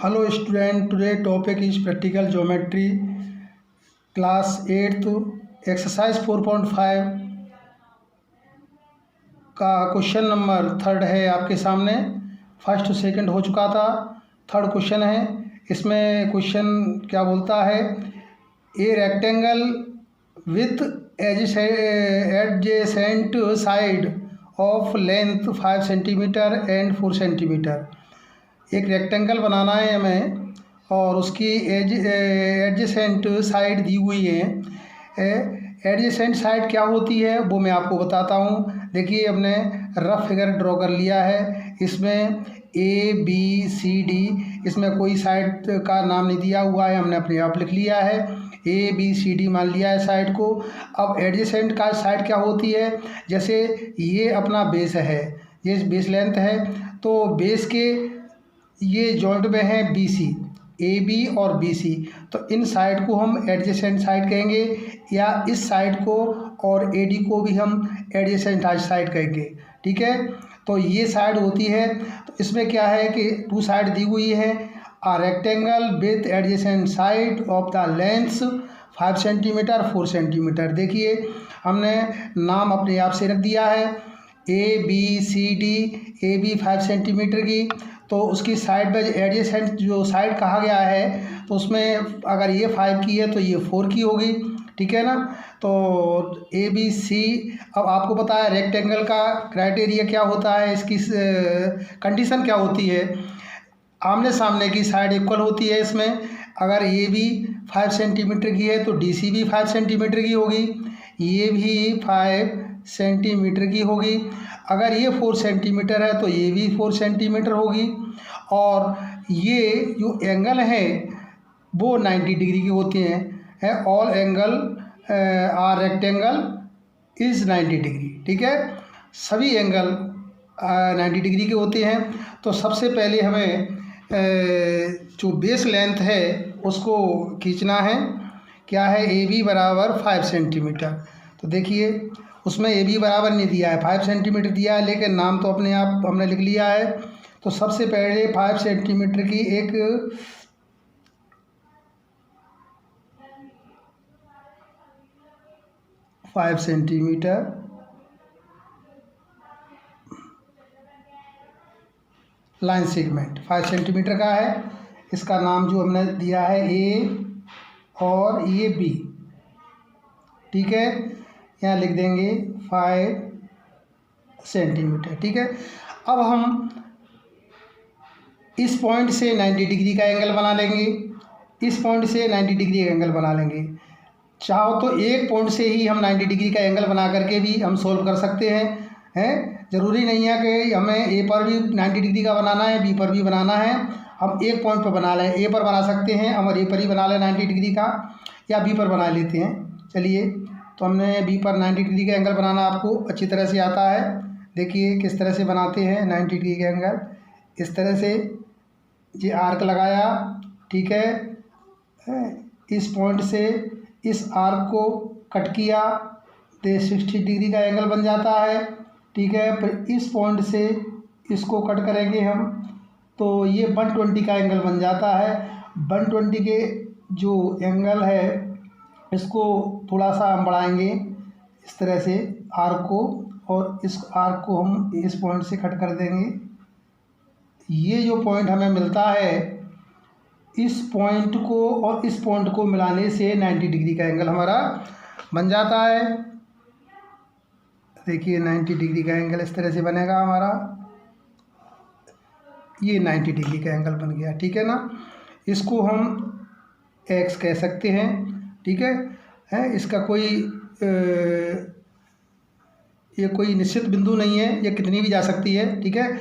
Hello student, today topic is practical geometry, class 8th, exercise 4.5 का question number 3 है आपके सामने। फर्स्ट सेकंड हो चुका था, थर्ड क्वेश्चन है। इसमें क्वेश्चन क्या बोलता है, a rectangle with adjacent side of length 5 centimetre and 4 centimetre. एक रेक्टेंगल बनाना है हमें और उसकी एडजेसेंट साइड दी हुई है। एडजेसेंट साइड क्या होती है वो मैं आपको बताता हूँ। देखिए हमने रफ फिगर ड्रॉ कर लिया है। इसमें ए बी सी डी, इसमें कोई साइड का नाम नहीं दिया हुआ है, हमने अपने आप लिख लिया है। ए बी सी डी मान लिया है साइड को। अब एडजेसेंट का साइड क्या होती है, जैसे ये अपना बेस है, ये बेस लेंथ है, तो बेस के ये जॉइंट में है बी सी, ए बी और बी सी, तो इन साइड को हम एडजेसेंट साइड कहेंगे, या इस साइड को और ए डी को भी हम एडजेसेंट साइड कहेंगे। ठीक है, तो ये साइड होती है। तो इसमें क्या है कि टू साइड दी हुई है, a rectangle with adjacent side of the length 5 centimetre 4 centimetre. देखिए हमने नाम अपने आप से रख दिया है, A B C D, A B 5 centimetre की, तो उसकी साइड में एडजेसेंट जो साइड कहा गया है, तो उसमें अगर ये 5 की है तो ये 4 की होगी। ठीक है ना, तो ए बी सी। अब आपको पता है रेक्टेंगल का क्राइटेरिया क्या होता है, इसकी कंडीशन क्या होती है, आमने सामने की साइड इक्वल होती है। इसमें अगर ये भी 5 सेंटीमीटर की है तो डी सी भी 5 सेंटीमीटर की होगी, ये भी 5 सेंटीमीटर की होगी। अगर ये 4 सेंटीमीटर है तो ये भी 4 सेंटीमीटर होगी। और ये जो एंगल है वो 90 डिग्री की होती हैं। All angle are rectangle is 90 degree. ठीक है, सभी एंगल 90 डिग्री के होते हैं। तो सबसे पहले हमें जो बेस लेंथ है उसको खींचना है। क्या है, ए बी बराबर 5 सेंटीमीटर। तो देखिए उसमें ए बी बराबर नहीं दिया है, 5 सेंटीमीटर दिया है, लेकिन नाम तो अपने आप हमने लिख लिया है। तो सबसे पहले 5 सेंटीमीटर की एक five centimetre line segment 5 centimetre का है। इसका नाम जो हमने दिया है ए और ये बी। ठीक है, यहाँ लिख देंगे 5 सेंटीमीटर। ठीक है, अब हम इस पॉइंट से 90 डिग्री का एंगल बना लेंगे, इस पॉइंट से 90 डिग्री का एंगल बना लेंगे। चाहो तो एक पॉइंट से ही हम 90 डिग्री का एंगल बना करके भी हम सोल्व कर सकते हैं। ज़रूरी नहीं है कि हमें ए पर भी 90 डिग्री का बनाना है, बी पर भी बनाना है। हम एक पॉइंट पर बना लें, ए पर बना सकते हैं, हम ए पर ही बना लें 90 डिग्री का, या बी पर बना लेते हैं। चलिए, तो हमने बी पर 90 डिग्री का एंगल बनाना आपको अच्छी तरह से आता है। देखिए किस तरह से बनाते हैं 90 डिग्री का एंगल। इस तरह से ये आर्क लगाया, ठीक है, इस पॉइंट से इस आर्क को कट किया तो 60 डिग्री का एंगल बन जाता है। ठीक है, फिर इस पॉइंट से इसको कट करेंगे हम तो ये 120 का एंगल बन जाता है। 120 के जो एंगल है इसको थोड़ा सा हम बढ़ाएंगे इस तरह से आर्क को, और इस आर्क को हम इस पॉइंट से कट कर देंगे। ये जो पॉइंट हमें मिलता है, इस पॉइंट को और इस पॉइंट को मिलाने से 90 डिग्री का एंगल हमारा बन जाता है। देखिए 90 डिग्री का एंगल इस तरह से बनेगा हमारा, ये 90 डिग्री का एंगल बन गया। ठीक है ना, इसको हम एक्स कह सकते हैं। ठीक है, इसका कोई ये कोई निश्चित बिंदु नहीं है, ये कितनी भी जा सकती है। ठीक है,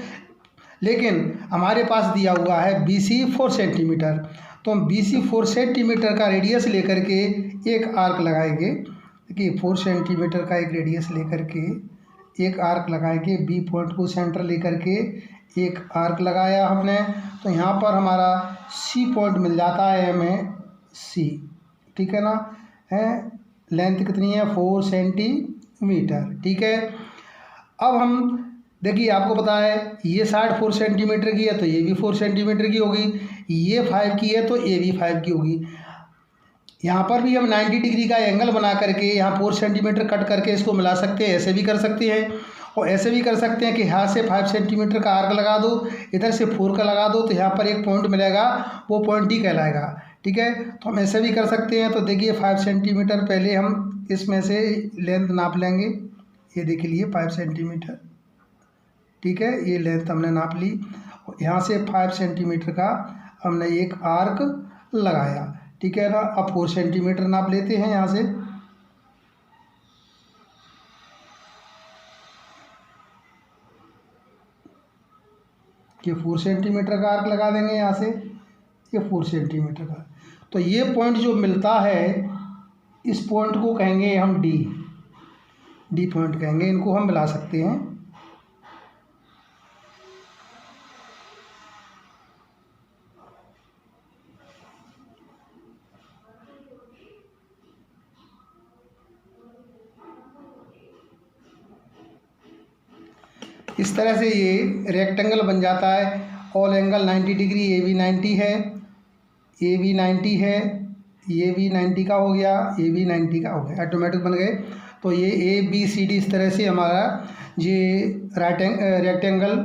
लेकिन हमारे पास दिया हुआ है बी सी 4 सेंटीमीटर, तो हम बी सी 4 सेंटीमीटर का रेडियस लेकर के एक आर्क लगाएंगे। देखिए 4 सेंटीमीटर का एक रेडियस लेकर के एक आर्क लगाएंगे, बी पॉइंट को सेंटर लेकर के एक आर्क लगाया हमने, तो यहाँ पर हमारा सी पॉइंट मिल जाता है हमें, सी। ठीक है ना, लेंथ कितनी है 4 सेंटीमीटर। ठीक है, अब हम देखिए आपको पता है ये साइड 4 सेंटीमीटर की है तो ये भी 4 सेंटीमीटर की होगी, ये 5 की है तो ये भी 5 की होगी। यहाँ पर भी हम 90 डिग्री का एंगल बना करके यहाँ 4 सेंटीमीटर कट करके इसको मिला सकते हैं, ऐसे भी कर सकते हैं और ऐसे भी कर सकते हैं कि यहाँ से 5 सेंटीमीटर का आर्क लगा दो, इधर से 4 का लगा दो, तो यहाँ पर एक पॉइंट मिलेगा, वो पॉइंट डी कहलाएगा। ठीक है, तो हम ऐसे भी कर सकते हैं। तो देखिए 5 सेंटीमीटर पहले हम इसमें से लेंथ नाप लेंगे। ये देख लीजिए 5 सेंटीमीटर, ठीक है, ये लेंथ हमने नाप ली। यहाँ से 5 सेंटीमीटर का हमने एक आर्क लगाया, ठीक है ना। अब 4 सेंटीमीटर नाप लेते हैं यहाँ से। ये 4 सेंटीमीटर का आर्क लगा देंगे यहाँ से, ये 4 सेंटीमीटर का। तो ये पॉइंट जो मिलता है, इस पॉइंट को कहेंगे हम डी, डी पॉइंट कहेंगे, इनको हम मिला सकते हैं। इस तरह से ये रेक्टेंगल बन जाता है। ऑल एंगल 90 डिग्री, ए भी 90 है, ए भी 90 है, ये भी 90 का हो गया, ये भी 90 का हो गया, ऑटोमेटिक बन गए। तो ये ए बी सी डी इस तरह से हमारा ये रेक्टेंगल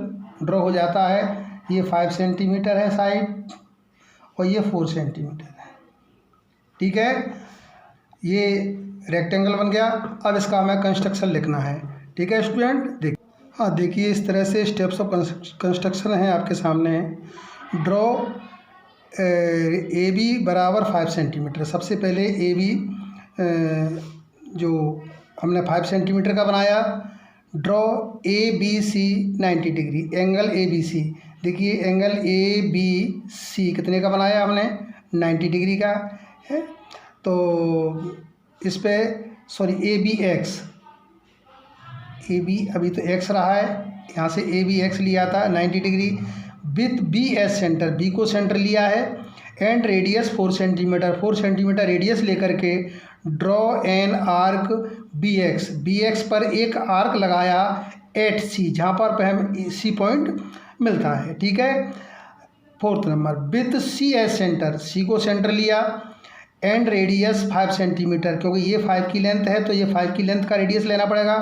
ड्रॉ हो जाता है। ये 5 सेंटीमीटर है साइड और ये 4 सेंटीमीटर है, ठीक है। ये रेक्टेंगल बन गया। अब इसका हमें कंस्ट्रक्शन लिखना है, ठीक है स्टूडेंट। देख हाँ, देखिए इस तरह से स्टेप्स ऑफ कंस्ट्रक्शन है आपके सामने। ड्रॉ ए बी बराबर 5 सेंटीमीटर। सबसे पहले ए बी जो हमने 5 सेंटीमीटर का बनाया। Draw A B C 90 degree, angle A B C. देखिए एंगल ए बी सी कितने का बनाया हमने, 90 डिग्री का है। तो इस पे sorry A B X, A B अभी तो एक्स रहा है, यहाँ से ए बी एक्स लिया था 90 degree with B as centre, बी को सेंटर लिया है। And radius 4 centimetre, 4 centimetre radius लेकर के draw an arc B X, B X पर एक आर्क लगाया एट सी, जहाँ पर हमें सी पॉइंट मिलता है, ठीक है। 4th number with C S centre, C को सेंटर लिया। एंड रेडियस 5 सेंटीमीटर, क्योंकि ये 5 की लेंथ है तो ये 5 की लेंथ का रेडियस लेना पड़ेगा।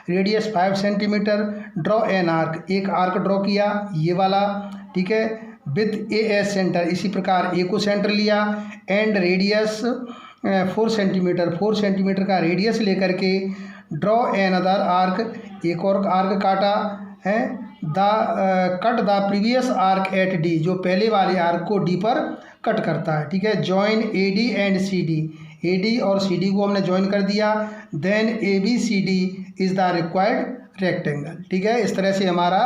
Radius 5 centimetre. Draw an arc, एक आर्क ड्रॉ किया ये वाला, ठीक है, विथ ए एस सेंटर, इसी प्रकार ए को सेंटर लिया। एंड रेडियस 4 सेंटीमीटर, 4 सेंटीमीटर का रेडियस लेकर के ड्रॉ एन अदर आर्क, एक और आर्क काटा है। Cut the previous arc eight D, जो पहले वाले आर्क को डी पर कट करता है, ठीक है। Join A D and C D, A D और सी डी को हमने ज्वाइन कर दिया। Then A B C D is the required rectangle, ठीक है। इस तरह से हमारा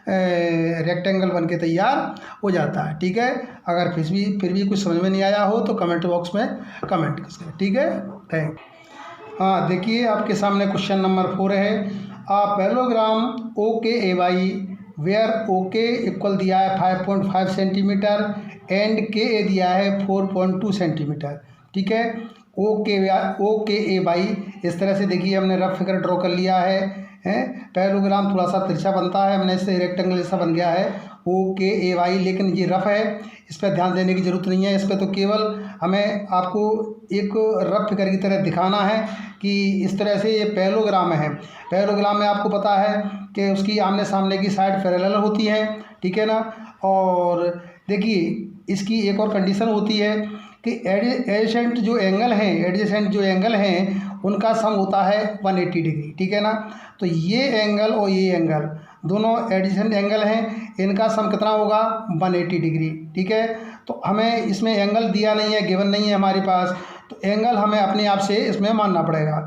रेक्टेंगल बन के तैयार हो जाता है, ठीक है। अगर फिर भी कुछ समझ में नहीं आया हो तो कमेंट बॉक्स में कमेंट करें, ठीक है। थैंक। हाँ, देखिए आपके सामने क्वेश्चन नंबर 4 है। पैरेललोग्राम ओ के ए वाई वेयर ओ के इक्वल दिया है 5.5 सेंटीमीटर एंड के ए दिया है 4.2 सेंटीमीटर, ठीक है। ओ के ए वाई, इस तरह से देखिए हमने रफ फिगर ड्रॉ कर लिया है। पैरेललोग्राम थोड़ा सा तिरछा बनता है, हमने इससे रेक्टेंगल जैसा बन गया है ओ के ए वाई, लेकिन ये रफ है, इस पर ध्यान देने की ज़रूरत नहीं है। इस पर तो केवल हमें आपको एक रफ फिगर की तरह दिखाना है कि इस तरह से ये पैरेललोग्राम है। पैरेललोग्राम में आपको पता है कि उसकी आमने सामने की साइड पैरेलल होती है, ठीक है ना। और देखिए इसकी एक और कंडीशन होती है कि एडजेसेंट जो एंगल हैं उनका सम होता है 180 डिग्री, ठीक है ना। तो ये एंगल और ये एंगल दोनों एडजेसेंट एंगल हैं, इनका सम कितना होगा 180 डिग्री, ठीक है। तो हमें इसमें एंगल दिया नहीं है, गिवन नहीं है हमारे पास, तो एंगल हमें अपने आप से इसमें मानना पड़ेगा।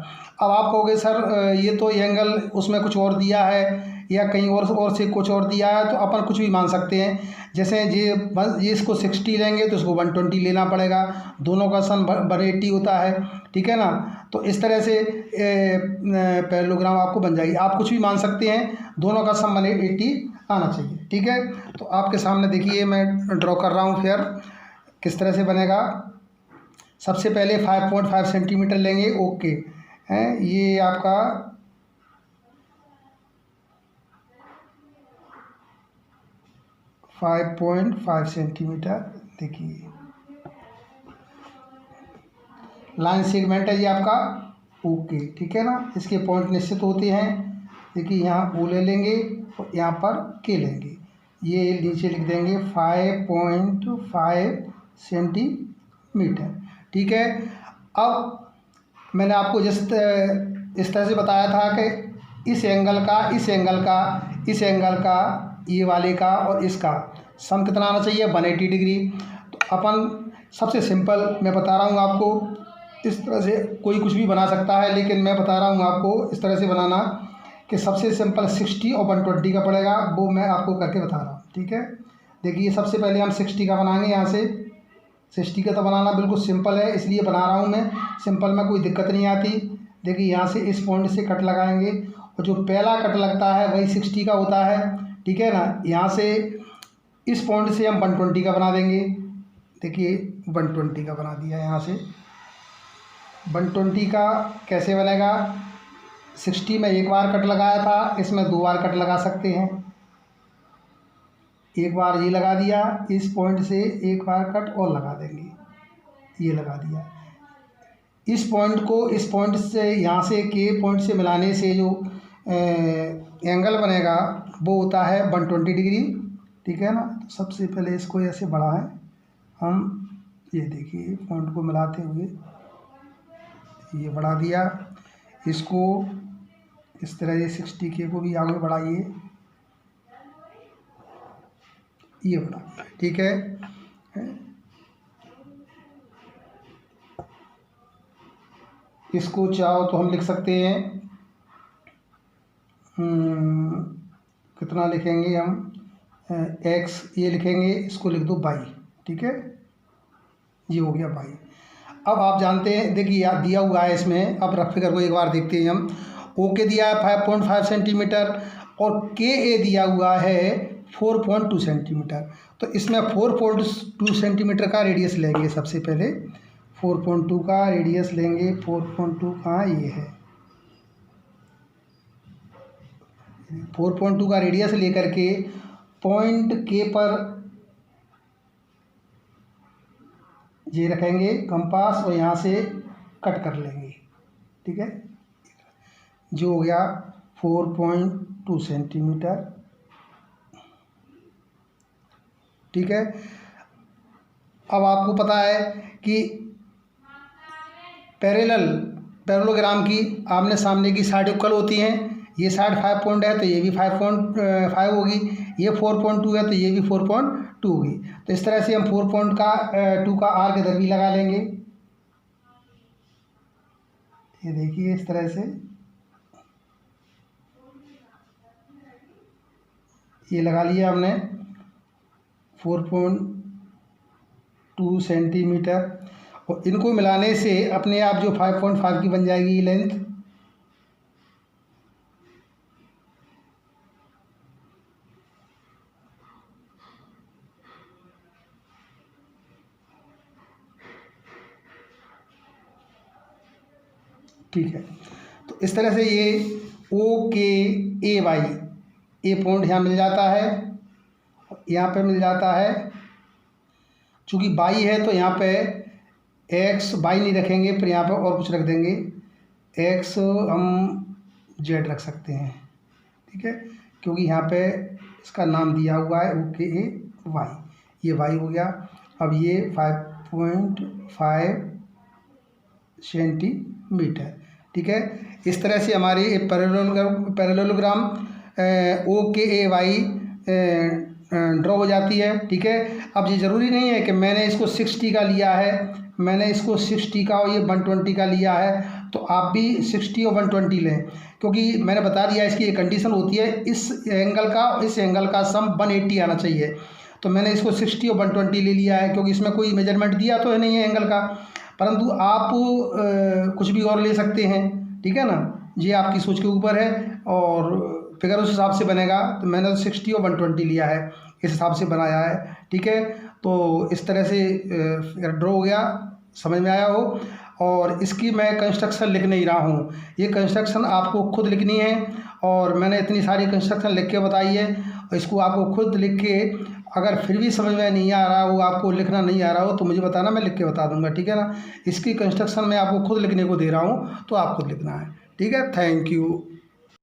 अब आप कहोगे सर ये तो एंगल उसमें कुछ और दिया है या कहीं और से कुछ और दिया है, तो अपन कुछ भी मान सकते हैं। जैसे ये इसको 60 लेंगे तो इसको 120 लेना पड़ेगा, दोनों का सम 180 होता है, ठीक है ना। तो इस तरह से पैरेललोग्राम आपको बन जाएगी। आप कुछ भी मान सकते हैं, दोनों का सम 180 आना चाहिए, ठीक है। तो आपके सामने देखिए मैं ड्रॉ कर रहा हूँ फिर किस तरह से बनेगा। सबसे पहले 5.5 सेंटीमीटर लेंगे, ओके है, ये आपका 5.5 सेंटीमीटर। देखिए लाइन सेगमेंट है ये आपका ओके, ठीक है ना। इसके पॉइंट निश्चित होते हैं। देखिए यहाँ ओ ले लेंगे और यहाँ पर के लेंगे, ये नीचे लिख देंगे 5.5 सेंटीमीटर, ठीक है। अब मैंने आपको इस तरह से बताया था कि इस एंगल का इस एंगल का इस एंगल का ये वाले का और इसका सम कितना आना चाहिए, 180 डिग्री। तो अपन सबसे सिंपल मैं बता रहा हूँ आपको, इस तरह से कोई कुछ भी बना सकता है, लेकिन मैं बता रहा हूँ आपको इस तरह से बनाना कि सबसे सिंपल 60 और 120 का पड़ेगा, वो मैं आपको करके बता रहा हूँ, ठीक है। देखिए सबसे पहले हम 60 का बनाएंगे। यहाँ से 60 का तो बनाना बिल्कुल सिंपल है, इसलिए बना रहा हूँ मैं, सिंपल में कोई दिक्कत नहीं आती। देखिए यहाँ से इस पॉइंट से कट लगाएंगे और जो पहला कट लगता है वही 60 का होता है, ठीक है ना। यहाँ से इस पॉइंट से हम 120 का बना देंगे। देखिए 120 का बना दिया। यहाँ से 120 का कैसे बनेगा, 60 में एक बार कट लगाया था, इसमें 2 बार कट लगा सकते हैं। एक बार ये लगा दिया, इस पॉइंट से एक बार कट और लगा देंगे, ये लगा दिया। इस पॉइंट को इस पॉइंट से यहाँ से के पॉइंट से मिलाने से जो एंगल बनेगा वो होता है 120 डिग्री, ठीक है ना। तो सबसे पहले इसको ऐसे बढ़ाएं हम, ये देखिए पॉइंट को मिलाते हुए ये बढ़ा दिया, इसको इस तरह ये 60 के को भी आगे बढ़ाइए, ये बढ़ा दिया, ठीक है। इसको चाहो तो हम लिख सकते हैं, कितना लिखेंगे हम, x ये लिखेंगे, इसको लिख दो y, ठीक है। ये हो गया y। अब आप जानते हैं, देखिए यार दिया हुआ है इसमें, अब रफ फिगर को एक बार देखते हैं हम। ओके दिया है 5.5 सेंटीमीटर और के ए दिया हुआ है 4.2 सेंटीमीटर। तो इसमें 4.2 सेंटीमीटर का रेडियस लेंगे। सबसे पहले 4.2 का रेडियस लेंगे। 4.2 कहाँ, ये है 4.2 का रेडियस लेकर के पॉइंट के पर ये रखेंगे कंपास और यहाँ से कट कर लेंगे, ठीक है। जो हो गया 4.2 सेंटीमीटर, ठीक है। अब आपको पता है कि पैरेललोग्राम की आमने सामने की साइड इक्वल होती हैं। ये साइड 5 पॉइंट है तो ये भी 5.5 होगी, ये 4.2 है तो ये भी 4.2 होगी। तो इस तरह से हम 4.2 का आर्क इधर भी लगा लेंगे। ये देखिए इस तरह से ये लगा लिया हमने 4.2 सेंटीमीटर, और इनको मिलाने से अपने आप जो 5.5 की बन जाएगी लेंथ। ठीक है, तो इस तरह से ये ओ के ए वाई, ए पॉइंट यहाँ मिल जाता है, यहाँ पे मिल जाता है। चूँकि बाई है तो यहाँ पे एक्स बाई नहीं रखेंगे, फिर यहाँ पे और कुछ रख देंगे, एक्स हम जेड रख सकते हैं, ठीक है। क्योंकि यहाँ पे इसका नाम दिया हुआ है ओ के ए वाई, ये वाई हो गया। अब ये 5.5 सेंटीमीटर, ठीक है। इस तरह से हमारी पैरेललोग्राम ओ के ए वाई ड्रॉ हो जाती है, ठीक है। अब ये ज़रूरी नहीं है कि मैंने इसको 60 का लिया है, मैंने इसको 60 का और ये 120 का लिया है, तो आप भी 60 और 120 लें, क्योंकि मैंने बता दिया इसकी एक कंडीशन होती है, इस एंगल का इस एंगल का सम 180 आना चाहिए। तो मैंने इसको 60 और 120 ले लिया है, क्योंकि इसमें कोई मेजरमेंट दिया तो है नहीं है एंगल का, परंतु आप कुछ भी और ले सकते हैं, ठीक है ना। ये आपकी सोच के ऊपर है और फिगर उस हिसाब से बनेगा। तो मैंने 60 और 120 लिया है, इस हिसाब से बनाया है, ठीक है। तो इस तरह से फिगर ड्रॉ हो गया, समझ में आया हो। और इसकी मैं कंस्ट्रक्शन लिख नहीं रहा हूँ, ये कंस्ट्रक्शन आपको खुद लिखनी है, और मैंने इतनी सारी कंस्ट्रक्शन लिख के बताई है। इसको आपको खुद लिख के, अगर फिर भी समझ में नहीं आ रहा हो, आपको लिखना नहीं आ रहा हो, तो मुझे बताना, मैं लिख के बता दूंगा, ठीक है ना। इसकी कंस्ट्रक्शन मैं आपको खुद लिखने को दे रहा हूँ, तो आप खुद लिखना है, ठीक है। Thank you.